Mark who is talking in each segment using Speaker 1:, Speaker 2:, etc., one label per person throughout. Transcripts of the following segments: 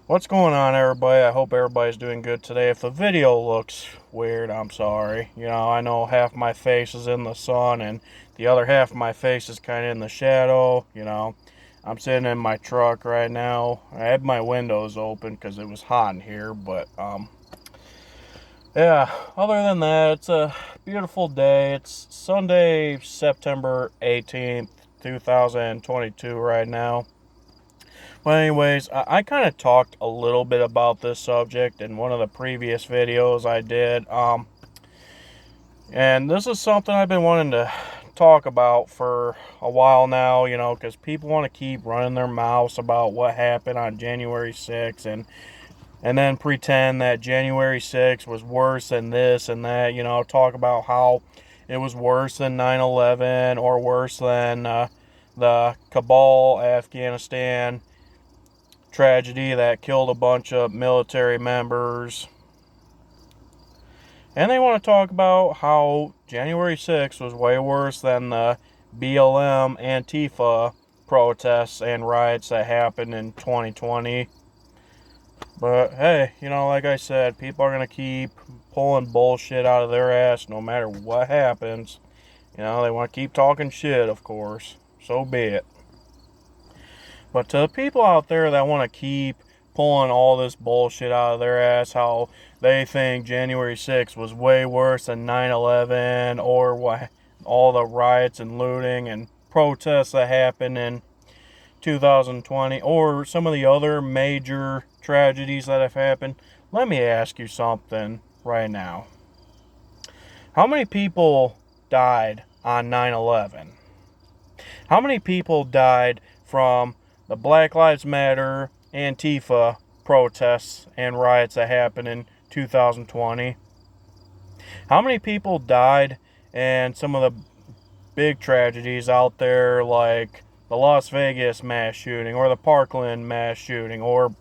Speaker 1: What's going on, everybody? I hope everybody's doing good today. If the video looks weird, I'm sorry. I know half my face is in the sun and the other half of my face is kind of in the shadow. I'm sitting in my truck right now. I had my windows open because it was hot in here, but yeah, other than that, it's a beautiful day. It's Sunday, September 18th, 2022 right now. Well, anyways, I kind of talked a little bit about this subject in one of the previous videos I did. And this is something I've been wanting to talk about for a while now, because people want to keep running their mouths about what happened on January 6th and then pretend that January 6th was worse than this and that, talk about how it was worse than 9/11 or worse than the Kabul, Afghanistan tragedy that killed a bunch of military members. And they want to talk about how January 6th was way worse than the BLM Antifa protests and riots that happened in 2020. But hey, like I said, people are going to keep pulling bullshit out of their ass no matter what happens. They want to keep talking shit, of course. So be it. But to the people out there that want to keep pulling all this bullshit out of their ass, how they think January 6th was way worse than 9/11 or what, all the riots and looting and protests that happened in 2020 or some of the other major tragedies that have happened, let me ask you something right now. How many people died on 9/11? How many people died from the Black Lives Matter, Antifa protests and riots that happened in 2020? How many people died in some of the big tragedies out there like the Las Vegas mass shooting or the Parkland mass shooting or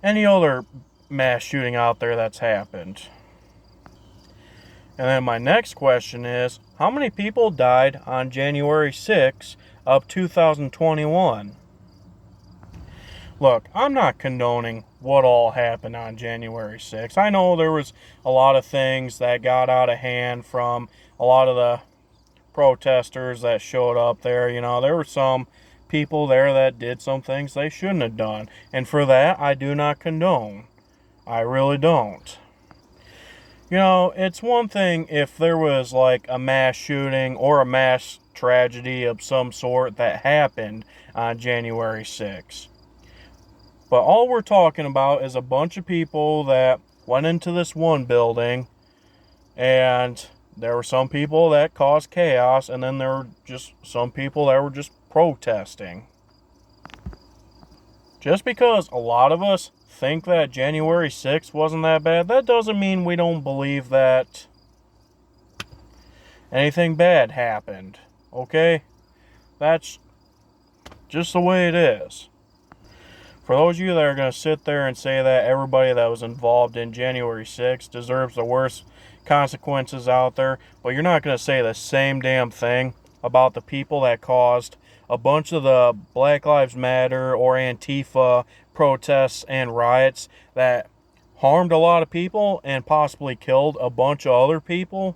Speaker 1: any other mass shooting out there that's happened? And then my next question is, how many people died on January 6th of 2021? Look, I'm not condoning what all happened on January 6th. I know there was a lot of things that got out of hand from a lot of the protesters that showed up there. There were some people there that did some things they shouldn't have done. And for that, I do not condone. I really don't. It's one thing if there was like a mass shooting or a mass tragedy of some sort that happened on January 6th. But all we're talking about is a bunch of people that went into this one building, and there were some people that caused chaos, and then there were just some people that were just protesting. Just because a lot of us think that January 6th wasn't that bad, that doesn't mean we don't believe that anything bad happened. Okay? That's just the way it is. For those of you that are going to sit there and say that everybody that was involved in January 6th deserves the worst consequences out there, but you're not going to say the same damn thing about the people that caused a bunch of the Black Lives Matter or Antifa protests and riots that harmed a lot of people and possibly killed a bunch of other people.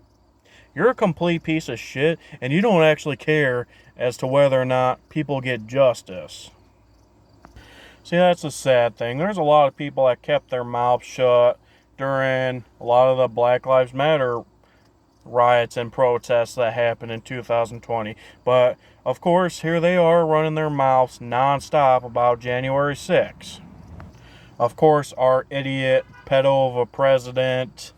Speaker 1: You're a complete piece of shit, and you don't actually care as to whether or not people get justice. See, that's a sad thing. There's a lot of people that kept their mouths shut during a lot of the Black Lives Matter riots and protests that happened in 2020. But, of course, here they are running their mouths nonstop about January 6th. Of course, our idiot pedo of a president,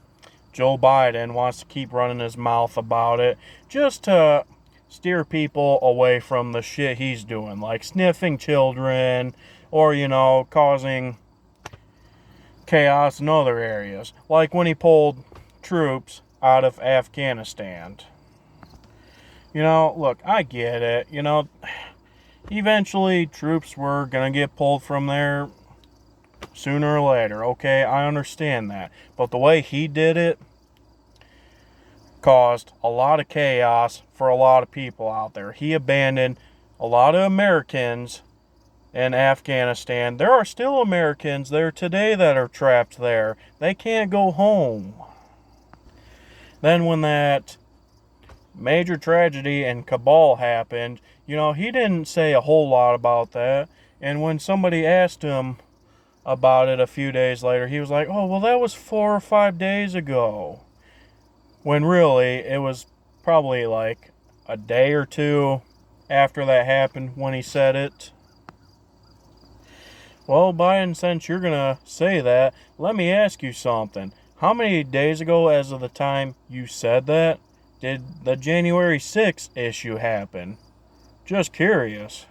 Speaker 1: Joe Biden, wants to keep running his mouth about it just to steer people away from the shit he's doing, like sniffing children or, causing chaos in other areas, like when he pulled troops out of Afghanistan. Look, I get it. Eventually troops were going to get pulled from there sooner or later. Okay, I understand that. But the way he did it caused a lot of chaos for a lot of people out there. He abandoned a lot of Americans in Afghanistan. There are still Americans there today that are trapped there. They can't go home. Then when that major tragedy in Kabul happened, he didn't say a whole lot about that. And when somebody asked him about it a few days later, he was like, oh, well, that was 4 or 5 days ago. When really, it was probably like a day or two after that happened when he said it. Well, Biden, since you're going to say that, let me ask you something. How many days ago, as of the time you said that, did the January 6th issue happen? Just curious.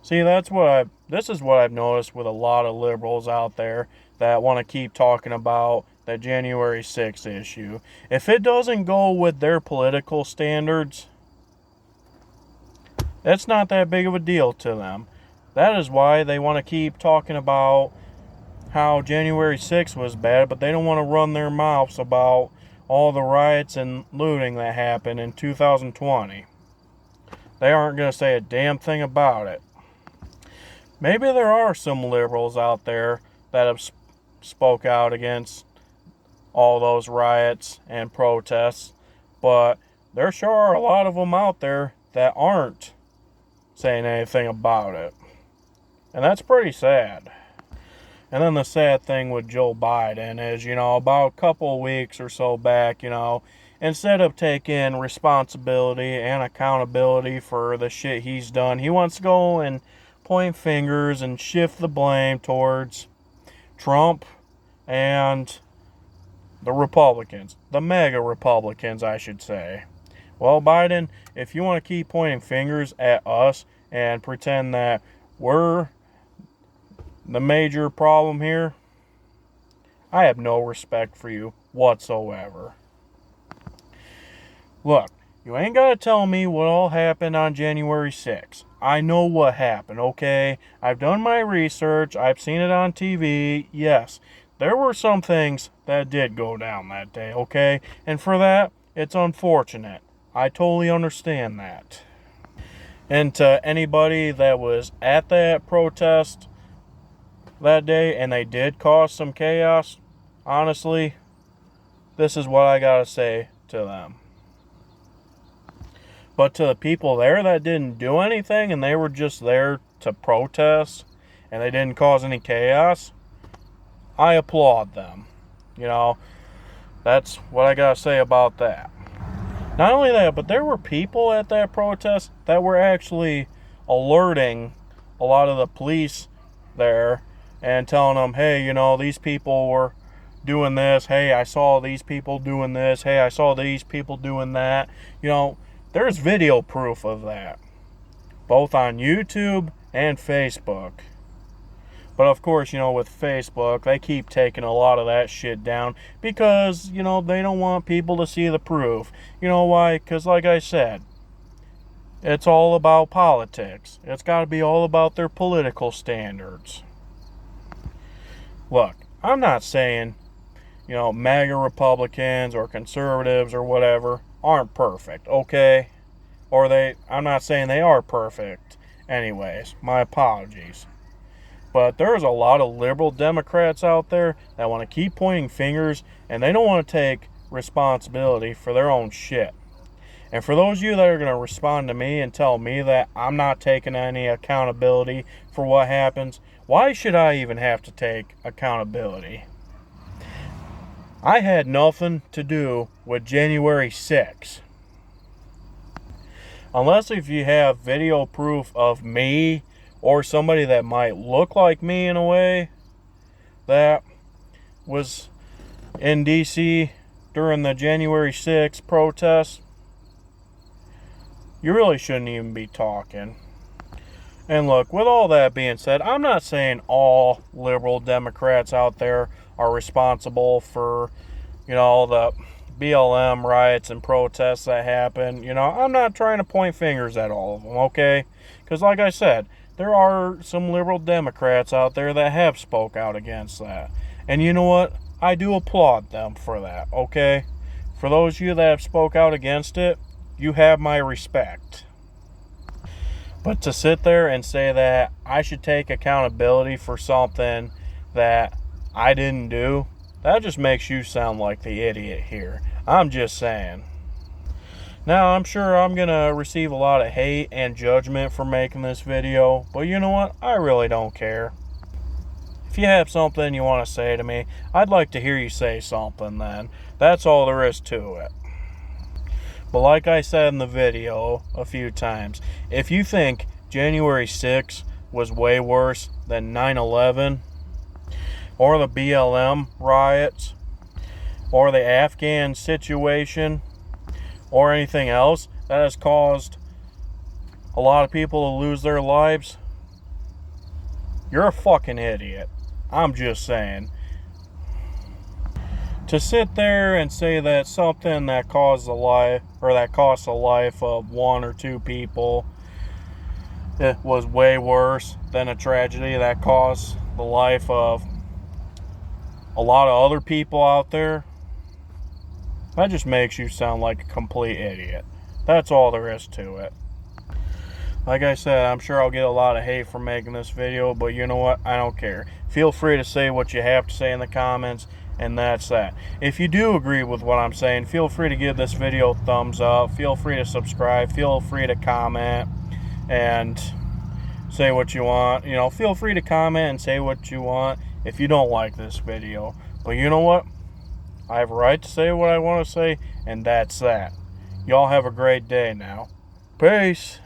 Speaker 1: See, this is what I've noticed with a lot of liberals out there that want to keep talking about the January 6th issue. If it doesn't go with their political standards, it's not that big of a deal to them. That is why they want to keep talking about how January 6th was bad, but they don't want to run their mouths about all the riots and looting that happened in 2020. They aren't going to say a damn thing about it. Maybe there are some liberals out there that have spoke out against all those riots and protests, but there sure are a lot of them out there that aren't saying anything about it. And that's pretty sad. And then the sad thing with Joe Biden is, about a couple of weeks or so back, instead of taking responsibility and accountability for the shit he's done, he wants to go and point fingers and shift the blame towards Trump and the Republicans, the MAGA Republicans, I should say. Well, Biden, if you want to keep pointing fingers at us and pretend that we're the major problem here, I have no respect for you whatsoever. Look, you ain't got to tell me what all happened on January 6th. I know what happened, okay? I've done my research. I've seen it on TV. Yes, there were some things that did go down that day, okay? And for that, it's unfortunate. I totally understand that. And to anybody that was at that protest that day and they did cause some chaos, honestly, this is what I gotta say to them. But to the people there that didn't do anything and they were just there to protest and they didn't cause any chaos, I applaud them. That's what I gotta say about that. Not only that, but there were people at that protest that were actually alerting a lot of the police there and telling them, hey, these people were doing this. Hey, I saw these people doing this. Hey, I saw these people doing that. There's video proof of that, both on YouTube and Facebook. But of course, with Facebook, they keep taking a lot of that shit down because, they don't want people to see the proof. You know why? Because like I said, it's all about politics. It's got to be all about their political standards. Look, I'm not saying, MAGA Republicans or conservatives or whatever aren't perfect, okay? I'm not saying they are perfect. Anyways, my apologies. But there's a lot of liberal Democrats out there that want to keep pointing fingers and they don't want to take responsibility for their own shit. And for those of you that are going to respond to me and tell me that I'm not taking any accountability for what happens, why should I even have to take accountability? I had nothing to do with January 6th. Unless if you have video proof of me or somebody that might look like me in a way that was in D.C. during the January 6th protests, you really shouldn't even be talking. And look, with all that being said, I'm not saying all liberal Democrats out there are responsible for, the BLM riots and protests that happen. I'm not trying to point fingers at all of them, okay? Because like I said, there are some liberal Democrats out there that have spoke out against that. And you know what? I do applaud them for that, okay? For those of you that have spoke out against it, you have my respect. But to sit there and say that I should take accountability for something that I didn't do, that just makes you sound like the idiot here. I'm just saying. Now, I'm sure I'm going to receive a lot of hate and judgment for making this video, but you know what? I really don't care. If you have something you want to say to me, I'd like to hear you say something then. That's all there is to it. But like I said in the video a few times, if you think January 6th was way worse than 9/11, or the BLM riots, or the Afghan situation, or anything else that has caused a lot of people to lose their lives, you're a fucking idiot. I'm just saying. To sit there and say that something that caused a life, or that cost the life of one or two people, it was way worse than a tragedy that cost the life of a lot of other people out there, that just makes you sound like a complete idiot. That's all there is to it. Like I said, I'm sure I'll get a lot of hate for making this video, but you know what? I don't care. Feel free to say what you have to say in the comments, and that's that. If you do agree with what I'm saying, feel free to give this video a thumbs up. Feel free to subscribe. Feel free to comment and say what you want. You know, feel free to comment and say what you want if you don't like this video. But you know what? I have a right to say what I want to say, and that's that. Y'all have a great day now. Peace.